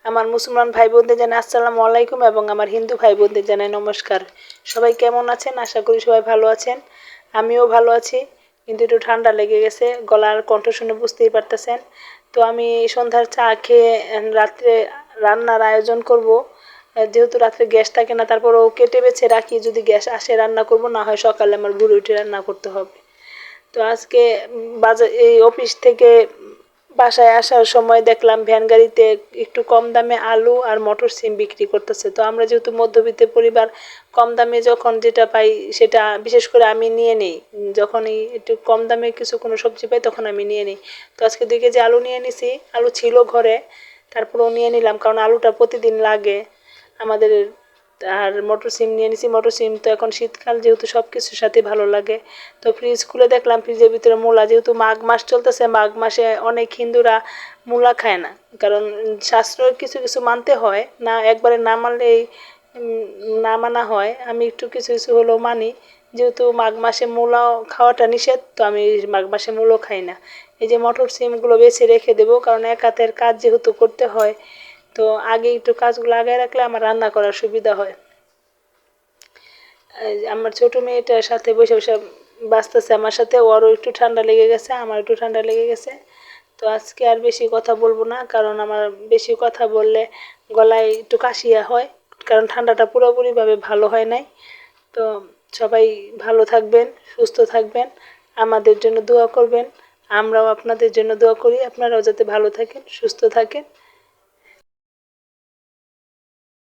আমার মুসলমান ভাই বোনদের জানাই আসসালামু আলাইকুম এবং আমার হিন্দু ভাই বোনদের জানাই নমস্কার। সবাই কেমন আছেন? আশা করি সবাই ভালো আছেন। আমিও ভালো আছি, কিন্তু একটু ঠান্ডা লেগে গেছে, গলার কণ্ঠ শুনে বুঝতেই পারতেছেন। তো আমি সন্ধ্যার চা খেয়ে রাত্রে রান্নার আয়োজন করব। যেহেতু রাত্রে গ্যাস থাকে না, তারপরও কেটে বেছে রাখি, যদি গ্যাস আসে রান্না করব, না হয় সকালে আমার ভোরে উঠে রান্না করতে হবে। তো আজকে বাজার এই অফিস থেকে বাসায় আসার সময় দেখলাম ভ্যান গাড়িতে একটু কম দামে আলু আর মটর সিম বিক্রি করতেছে। তো আমরা যেহেতু মধ্যবিত্ত পরিবার, কম দামে যখন যেটা পাই সেটা বিশেষ করে আমি নিয়ে নিই। যখনই একটু কম দামে কিছু কোনো সবজি পাই তখন আমি নিয়ে নিই। তো আজকে 2 কেজি আলু নিয়ে নিছি, আলু ছিল ঘরে, তারপরেও নিয়ে নিলাম কারণ আলুটা প্রতিদিন লাগে আমাদের। আর মটর সিম নিয়ে নিছি, মটর সিম তো এখন শীতকাল যেহেতু সব কিছুর সাথে ভালো লাগে। তো ফ্রিজ খুলে দেখলাম ফ্রিজের ভিতরে মূলা, যেহেতু মাঘ মাস চলতেছে, মাঘ মাসে অনেক হিন্দুরা মূলা খায় না, কারণ শাস্ত্রের কিছু কিছু মানতে হয় না, একবারে না মানলেই না মানা হয়। আমি একটু কিছু কিছু হলেও মানি, যেহেতু মাঘ মাসে মূলাও খাওয়াটা নিষেধ, তো আমি মাঘ মাসে মূলও খাই না। এই যে মটর সিমগুলো বেছে রেখে দেবো, কারণ এক হাতের কাজ যেহেতু করতে হয়, তো আগে একটু কাজগুলো আগায় রাখলে আমার রান্না করার সুবিধা হয়। আমার ছোট মেয়েটার সাথে বসে বসে বাঁচতেছে আমার সাথে, ওরও একটু ঠান্ডা লেগে গেছে, আমার একটু ঠান্ডা লেগে গেছে। তো আজকে আর বেশি কথা বলবো না, কারণ আমার বেশি কথা বললে গলায় একটু কাশিয়া হয়, কারণ ঠান্ডাটা পুরোপুরিভাবে ভালো হয় নাই। তো সবাই ভালো থাকবেন, সুস্থ থাকবেন, আমাদের জন্য দোয়া করবেন। আমরাও আপনাদের জন্য দোয়া করি, আপনারাও যাতে ভালো থাকেন, সুস্থ থাকেন।